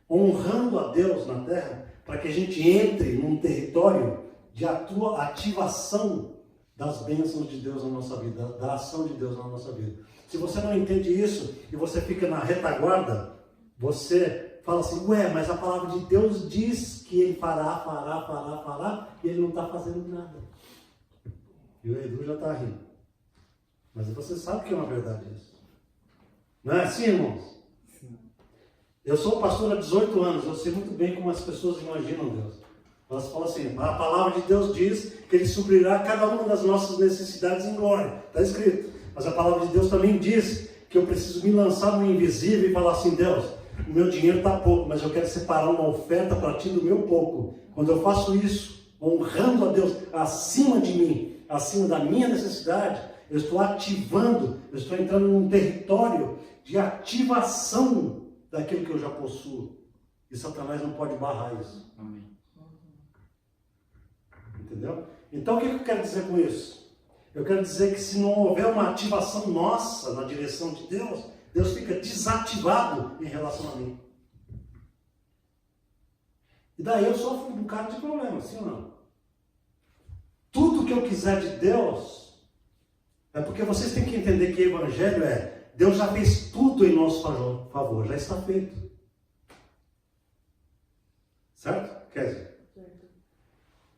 honrando a Deus na terra, para que a gente entre num território de ativação das bênçãos de Deus na nossa vida, da ação de Deus na nossa vida. Se você não entende isso e você fica na retaguarda, você fala assim: ué, mas a palavra de Deus diz que Ele fará, e Ele não está fazendo nada. E o Edu já está rindo. Mas você sabe que é uma verdade isso. Não é assim, irmãos? Sim. Eu sou pastor há 18 anos, eu sei muito bem como as pessoas imaginam Deus. Elas falam assim: a palavra de Deus diz que Ele suprirá cada uma das nossas necessidades em glória. Está escrito. Mas a palavra de Deus também diz que eu preciso me lançar no invisível e falar assim: Deus, o meu dinheiro está pouco, mas eu quero separar uma oferta para ti do meu pouco. Quando eu faço isso, honrando a Deus acima de mim, acima da minha necessidade, eu estou ativando, eu estou entrando num território de ativação daquilo que eu já possuo. E Satanás não pode barrar isso. Amém. Entendeu? Então o que eu quero dizer com isso? Eu quero dizer que se não houver uma ativação nossa na direção de Deus, Deus fica desativado em relação a mim. E daí eu sofro um bocado de problema, sim ou não? Tudo que eu quiser de Deus, é porque vocês têm que entender que o Evangelho Deus já fez tudo em nosso favor, já está feito. Certo? Quer dizer,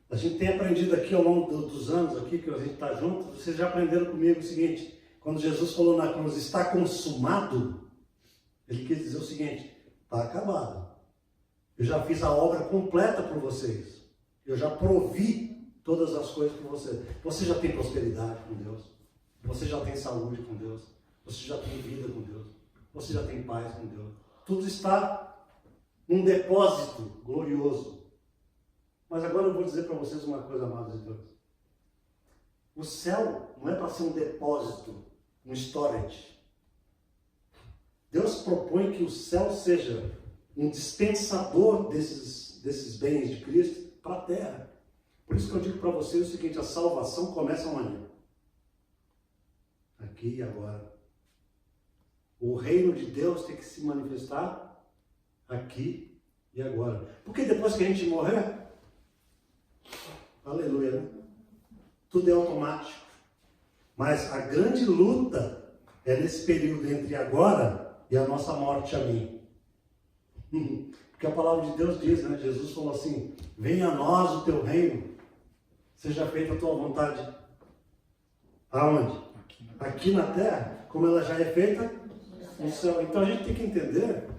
a gente tem aprendido aqui ao longo dos anos aqui que a gente está junto, vocês já aprenderam comigo o seguinte: quando Jesus falou na cruz, está consumado, Ele quis dizer o seguinte: está acabado. Eu já fiz a obra completa por vocês. Eu já provi todas as coisas por vocês. Você já tem prosperidade com Deus. Você já tem saúde com Deus. Você já tem vida com Deus. Você já tem paz com Deus. Tudo está num depósito glorioso. Mas agora eu vou dizer para vocês uma coisa, amados de Deus. O céu não é para ser um depósito, um storage. Deus propõe que o céu seja um dispensador desses bens de Cristo para a terra. Por isso que eu digo para vocês o seguinte: a salvação começa amanhã. Aqui e agora. O reino de Deus tem que se manifestar aqui e agora. Porque depois que a gente morrer, Aleluia, né? Tudo é automático. Mas a grande luta é nesse período entre agora e a nossa morte a mim. Porque a palavra de Deus diz, né? Jesus falou assim: venha a nós o teu reino, seja feita a tua vontade. Aonde? Aqui na terra, como ela já é feita no céu. Então a gente tem que entender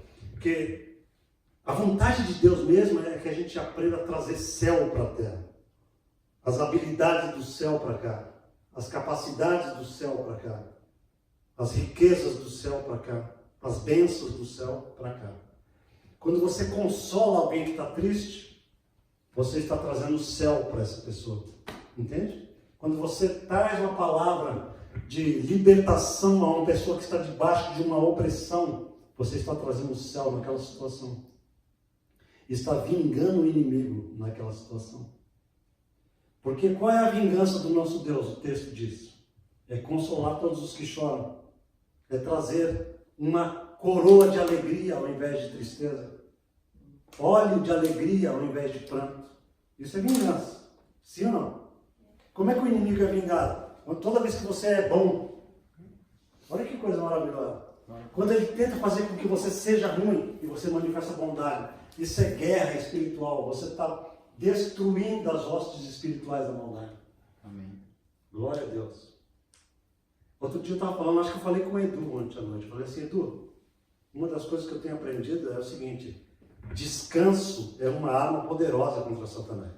que a vontade de Deus mesmo é que a gente aprenda a trazer céu para a terra. As habilidades do céu para cá. As capacidades do céu para cá. As riquezas do céu para cá. As bênçãos do céu para cá. Quando você consola alguém que está triste, você está trazendo o céu para essa pessoa. Entende? Quando você traz uma palavra de libertação a uma pessoa que está debaixo de uma opressão, você está trazendo o céu naquela situação. Está vingando o inimigo naquela situação. Porque qual é a vingança do nosso Deus? O texto diz: é consolar todos os que choram. É trazer uma coroa de alegria ao invés de tristeza. Óleo de alegria ao invés de pranto. Isso é vingança. Sim ou não? Como é que o inimigo é vingado? Toda vez que você é bom. Olha que coisa maravilhosa. Quando ele tenta fazer com que você seja ruim e você manifesta bondade. Isso é guerra espiritual. Você está destruindo as hostes espirituais da maldade. Amém. Glória a Deus. Outro dia eu estava falando, acho que eu falei com o Edu ontem à noite. Eu falei assim: Edu, uma das coisas que eu tenho aprendido é o seguinte: descanso é uma arma poderosa contra Satanás.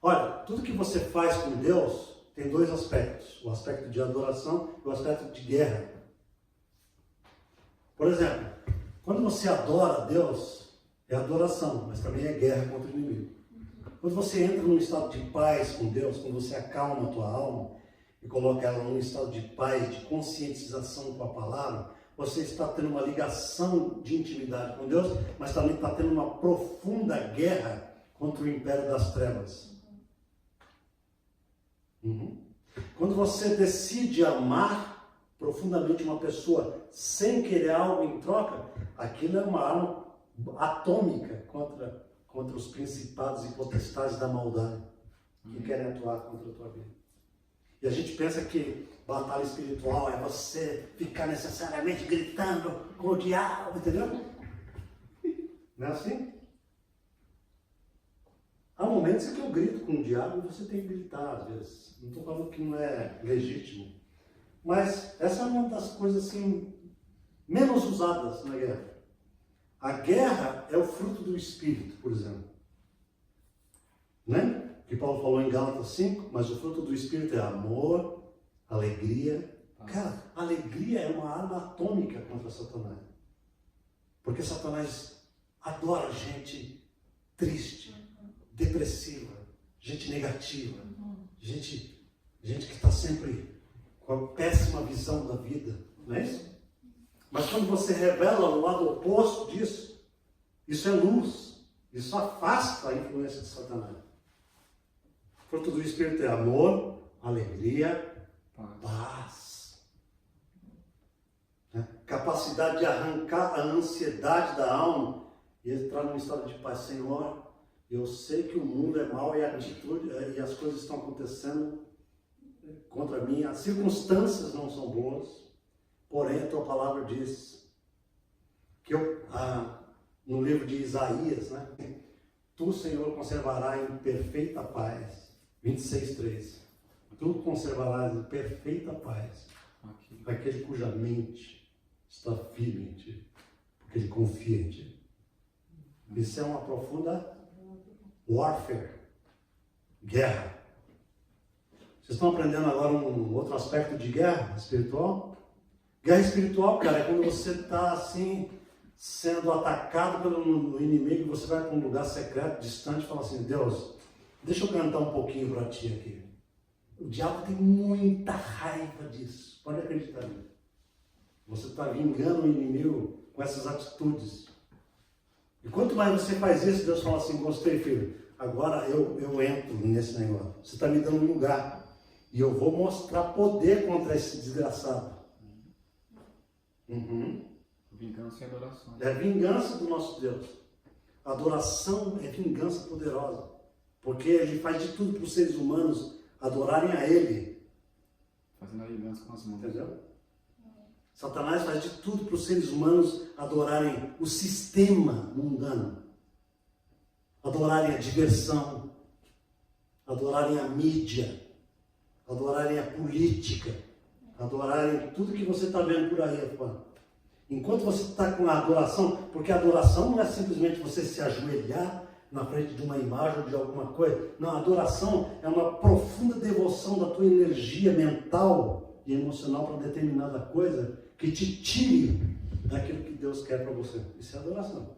Olha, tudo que você faz com Deus tem dois aspectos: o aspecto de adoração e o aspecto de guerra. Por exemplo, quando você adora a Deus, é adoração, mas também é guerra contra o inimigo. Quando você entra num estado de paz com Deus, quando você acalma a tua alma e coloca ela num estado de paz, de conscientização com a palavra, você está tendo uma ligação de intimidade com Deus, mas também está tendo uma profunda guerra contra o império das trevas. Quando você decide amar profundamente uma pessoa sem querer algo em troca, aquilo é uma arma atômica contra os principados e potestades da maldade que querem atuar contra a tua vida. E a gente pensa que batalha espiritual é você ficar necessariamente gritando com o diabo, entendeu? Não é assim? Há momentos em que eu grito com o diabo e você tem que gritar às vezes. Não estou falando que não é legítimo. Mas essa é uma das coisas assim menos usadas na guerra. A guerra é o fruto do Espírito, por exemplo. Né? Que Paulo falou em Gálatas 5, mas o fruto do Espírito é amor, alegria. Cara, alegria é uma arma atômica contra Satanás. Porque Satanás adora gente triste, depressiva, gente negativa, gente que está sempre com a péssima visão da vida. Não é isso? Mas quando você revela o lado oposto disso, isso é luz. Isso afasta a influência de Satanás. O fruto do Espírito é amor, alegria, paz. Capacidade de arrancar a ansiedade da alma e entrar num estado de paz. Senhor, eu sei que o mundo é mau e a atitude e as coisas estão acontecendo contra mim. As circunstâncias não são boas. Porém, a tua palavra diz que no livro de Isaías, né? Tu, Senhor, conservarás em perfeita paz. 26:3. Tu conservarás em perfeita paz aquele cuja mente está firme em ti, porque ele confia em ti. Isso é uma profunda warfare, guerra. Vocês estão aprendendo agora um outro aspecto de guerra espiritual? Guerra espiritual, cara, é quando você está assim, sendo atacado pelo inimigo, e você vai para um lugar secreto, distante, e fala assim: Deus, deixa eu cantar um pouquinho para ti aqui. O diabo tem muita raiva disso, pode acreditar nisso. Você está vingando o inimigo com essas atitudes. E quanto mais você faz isso, Deus fala assim: gostei, filho, agora eu entro nesse negócio. Você está me dando um lugar, e eu vou mostrar poder contra esse desgraçado. Vingança e adoração. É a vingança do nosso Deus. A adoração é vingança poderosa, porque ele faz de tudo para os seres humanos adorarem a ele. Fazendo a vingança com as mãos. Entendeu? Satanás faz de tudo para os seres humanos adorarem o sistema mundano, adorarem a diversão, adorarem a mídia, adorarem a política, adorarem tudo que você está vendo por aí afora. Enquanto você está com a adoração, porque a adoração não é simplesmente você se ajoelhar na frente de uma imagem ou de alguma coisa. Não, a adoração é uma profunda devoção da tua energia mental e emocional para determinada coisa que te tire daquilo que Deus quer para você. Isso é adoração.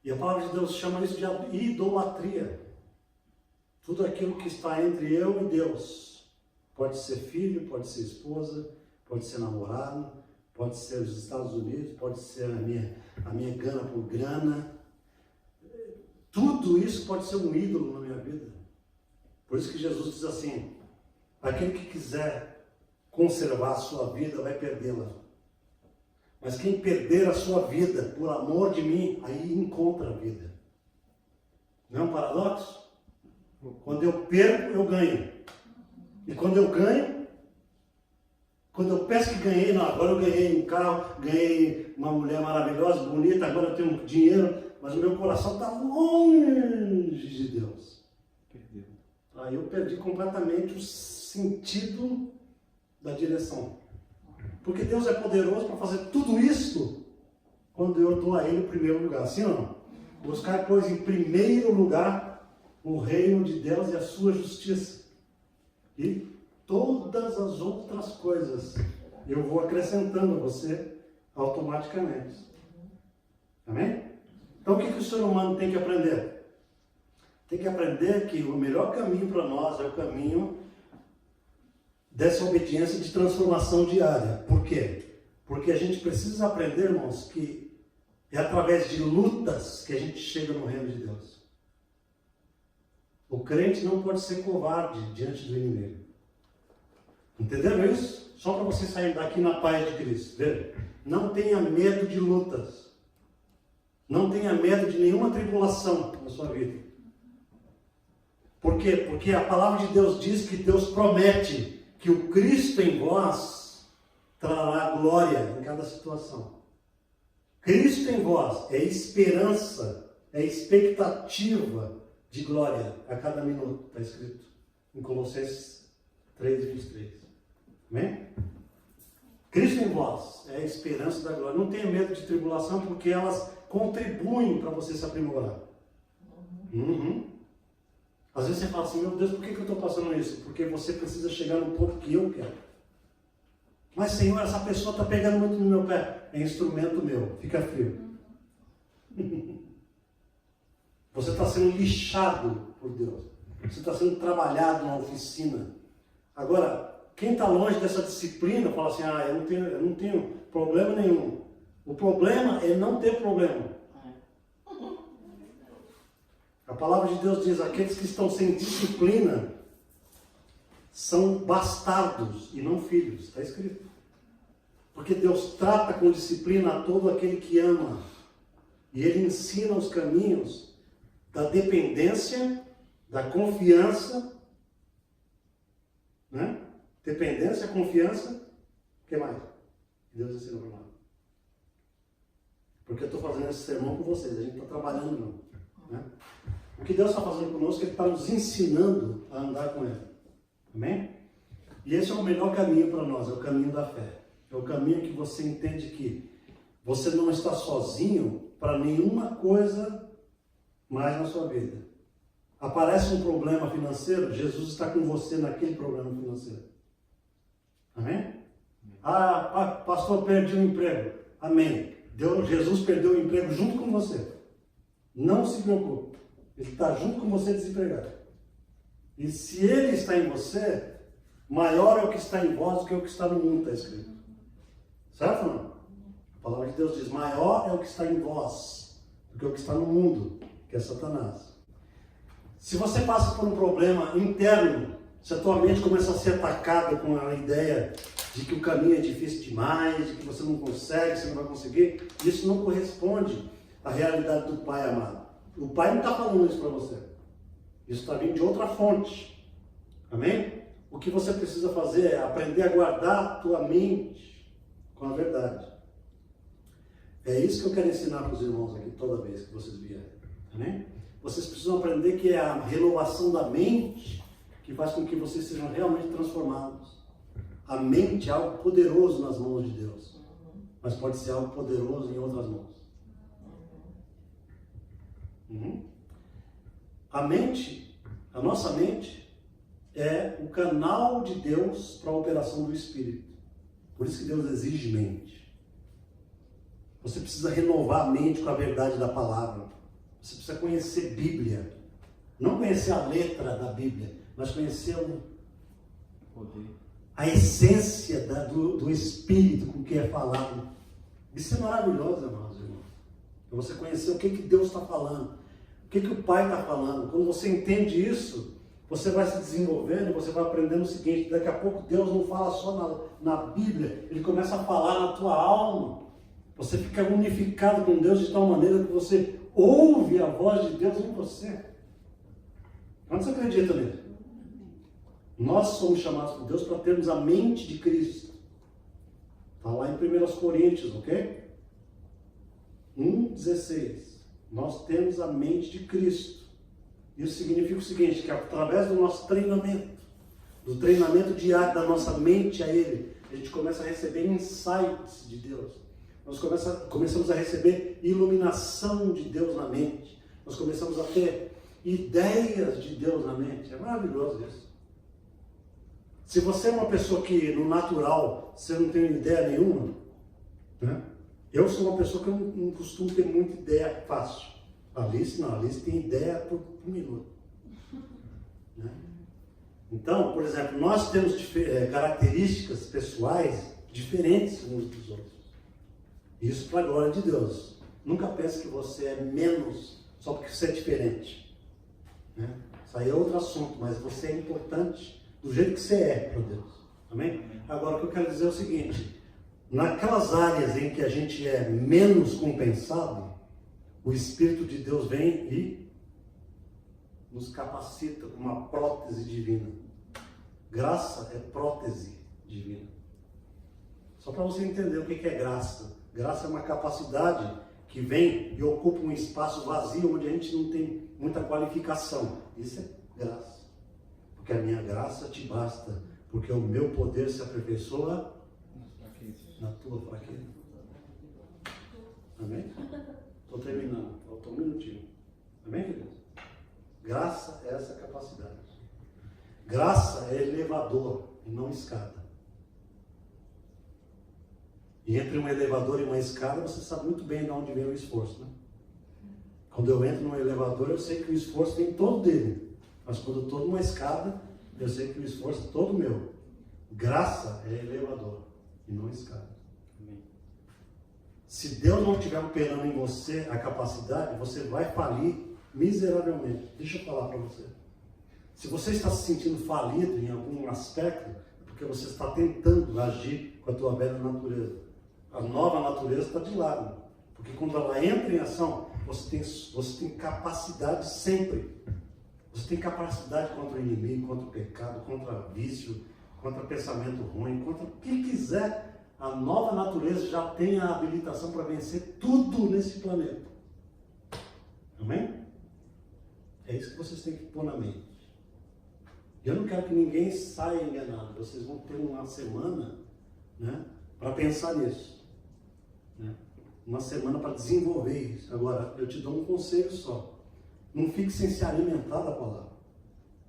E a palavra de Deus chama isso de idolatria. Tudo aquilo que está entre eu e Deus. Pode ser filho, pode ser esposa, pode ser namorado, pode ser os Estados Unidos, pode ser a minha gana por grana. Tudo isso pode ser um ídolo na minha vida. Por isso que Jesus diz assim, aquele que quiser conservar a sua vida vai perdê-la. Mas quem perder a sua vida por amor de mim, aí encontra a vida. Não é um paradoxo? Quando eu perco, eu ganho. E quando eu ganho, quando eu penso que ganhei, não, agora eu ganhei um carro, ganhei uma mulher maravilhosa, bonita, agora eu tenho dinheiro, mas o meu coração está longe de Deus. Perdeu. Aí eu perdi completamente o sentido da direção. Porque Deus é poderoso para fazer tudo isso quando eu dou a Ele o primeiro lugar. Sim ou não? Buscar, pois, em primeiro lugar o reino de Deus e a sua justiça. E todas as outras coisas eu vou acrescentando a você automaticamente. Amém? Então o que o ser humano tem que aprender? Tem que aprender que o melhor caminho para nós é o caminho dessa obediência de transformação diária. Por quê? Porque a gente precisa aprender, irmãos, que é através de lutas que a gente chega no reino de Deus. O crente não pode ser covarde diante do inimigo. Entenderam isso? Só para você sair daqui na paz de Cristo. Veja, não tenha medo de lutas. Não tenha medo de nenhuma tribulação na sua vida. Por quê? Porque a palavra de Deus diz que Deus promete que o Cristo em vós trará glória em cada situação. Cristo em vós é esperança, é expectativa de glória a cada minuto, está escrito em Colossenses 3:23. Amém? Cristo em vós é a esperança da glória. Não tenha medo de tribulação, porque elas contribuem para você se aprimorar. Às vezes você fala assim, meu Deus, por que eu estou passando isso? Porque você precisa chegar no ponto que eu quero. Mas Senhor, essa pessoa está pegando muito no meu pé. É instrumento meu, fica frio. Você está sendo lixado por Deus. Você está sendo trabalhado na oficina. Agora, quem está longe dessa disciplina, fala assim, eu não tenho problema nenhum. O problema é não ter problema. A palavra de Deus diz, aqueles que estão sem disciplina são bastardos e não filhos. Está escrito. Porque Deus trata com disciplina a todo aquele que ama. E Ele ensina os caminhos da dependência, da confiança, né? Dependência, confiança, o que mais? Deus ensina para nós. Porque eu estou fazendo esse sermão com vocês, a gente está trabalhando não. Né? O que Deus está fazendo conosco, Ele está nos ensinando a andar com Ele. Amém? E esse é o melhor caminho para nós, é o caminho da fé. É o caminho que você entende que você não está sozinho para nenhuma coisa mais na sua vida. Aparece um problema financeiro, Jesus está com você naquele problema financeiro. Amém? Pastor, perdi o emprego. Amém. Jesus perdeu o emprego junto com você. Não se preocupe. Ele está junto com você desempregado. E se Ele está em você, maior é o que está em vós do que o que está no mundo, está escrito. Certo ou não? A palavra de Deus diz, maior é o que está em vós do que o que está no mundo, que é Satanás. Se você passa por um problema interno, se a tua mente começa a ser atacada com a ideia de que o caminho é difícil demais, de que você não consegue, você não vai conseguir, isso não corresponde a realidade do Pai amado. O Pai não está falando isso para você. Isso está vindo de outra fonte. Amém? O que você precisa fazer é aprender a guardar a tua mente com a verdade. É isso que eu quero ensinar para os irmãos aqui toda vez que vocês vierem. Amém? Vocês precisam aprender que é a renovação da mente que faz com que vocês sejam realmente transformados. A mente é algo poderoso nas mãos de Deus, mas pode ser algo poderoso em outras mãos. A mente, a nossa mente, é o canal de Deus para a operação do Espírito. Por isso que Deus exige mente. Você precisa renovar a mente com a verdade da palavra. Você precisa conhecer Bíblia. Não conhecer a letra da Bíblia, mas conhecer a essência do Espírito com que é falado. Isso é maravilhoso, amados irmãos. Você conhecer o que Deus está falando, o que o Pai está falando. Quando você entende isso, você vai se desenvolvendo e você vai aprendendo o seguinte: daqui a pouco Deus não fala só na Bíblia, Ele começa a falar na tua alma. Você fica unificado com Deus de tal maneira que você ouve a voz de Deus em você. Quantos acreditam nisso? Nós somos chamados por Deus para termos a mente de Cristo. Está lá em 1 Coríntios, ok? 1,16. Nós temos a mente de Cristo. Isso significa o seguinte, que através do nosso treinamento, do treinamento diário da nossa mente a Ele, a gente começa a receber insights de Deus. Nós começamos a receber iluminação de Deus na mente. Nós começamos a ter ideias de Deus na mente. É maravilhoso isso. Se você é uma pessoa que no natural você não tem ideia nenhuma, né? Eu sou uma pessoa que não costumo ter muita ideia fácil. A Alice não, a Alice tem ideia por minuto. Né? Então, por exemplo, nós temos características pessoais diferentes uns dos outros. Isso para a glória de Deus. Nunca pense que você é menos só porque você é diferente. Né? Isso aí é outro assunto, mas você é importante do jeito que você é para Deus. Amém? Agora, o que eu quero dizer é o seguinte: naquelas áreas em que a gente é menos compensado, o Espírito de Deus vem e nos capacita com uma prótese divina. Graça é prótese divina. Só para você entender o que é graça. Graça é uma capacidade que vem e ocupa um espaço vazio onde a gente não tem muita qualificação. Isso é graça. Porque a minha graça te basta. Porque o meu poder se aperfeiçoa na tua fraqueza. Amém? Estou terminando. Faltou um minutinho. Amém, queridos? Graça é essa capacidade. Graça é elevador e não escada. E entre um elevador e uma escada, você sabe muito bem de onde vem o esforço, né? Quando eu entro num elevador, eu sei que o esforço vem todo dele. Mas quando eu estou numa escada, eu sei que o esforço é todo meu. Graça é elevador e não escada. Amém. Se Deus não estiver operando em você a capacidade, você vai falir miseravelmente. Deixa eu falar para você. Se você está se sentindo falido em algum aspecto, é porque você está tentando agir com a tua velha natureza. A nova natureza está de lado. Porque quando ela entra em ação, você tem capacidade sempre. Você tem capacidade contra o inimigo, contra o pecado, contra vício, contra pensamento ruim, contra o que quiser. A nova natureza já tem a habilitação para vencer tudo nesse planeta. Amém? É isso que vocês têm que pôr na mente. Eu não quero que ninguém saia enganado. Vocês vão ter uma semana, né, para pensar nisso. Né? Uma semana para desenvolver isso. Agora, eu te dou um conselho só. Não fique sem se alimentar da palavra.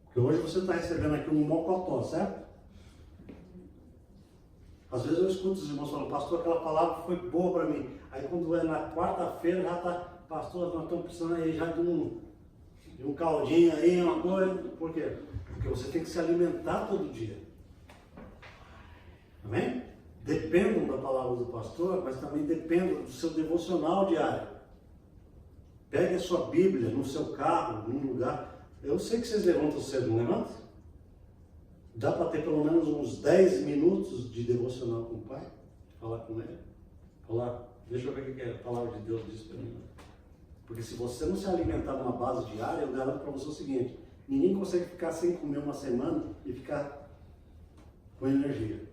Porque hoje você está recebendo aqui um mocotó, certo? Às vezes eu escuto os irmãos falando: pastor, aquela palavra foi boa para mim. Aí quando é na quarta-feira já está: pastor, nós estamos precisando aí já de um caldinho aí, uma coisa. Por quê? Porque você tem que se alimentar todo dia. Amém? Dependam da palavra do pastor, mas também dependam do seu devocional diário. Pegue a sua Bíblia no seu carro, num lugar. Eu sei que vocês levantam cedo, não levantam? Dá para ter pelo menos uns 10 minutos de devocional com o Pai? Falar com Ele? Falar, deixa eu ver o que a palavra de Deus diz para mim. Porque se você não se alimentar numa base diária, eu garanto para você o seguinte, ninguém consegue ficar sem comer uma semana e ficar com energia.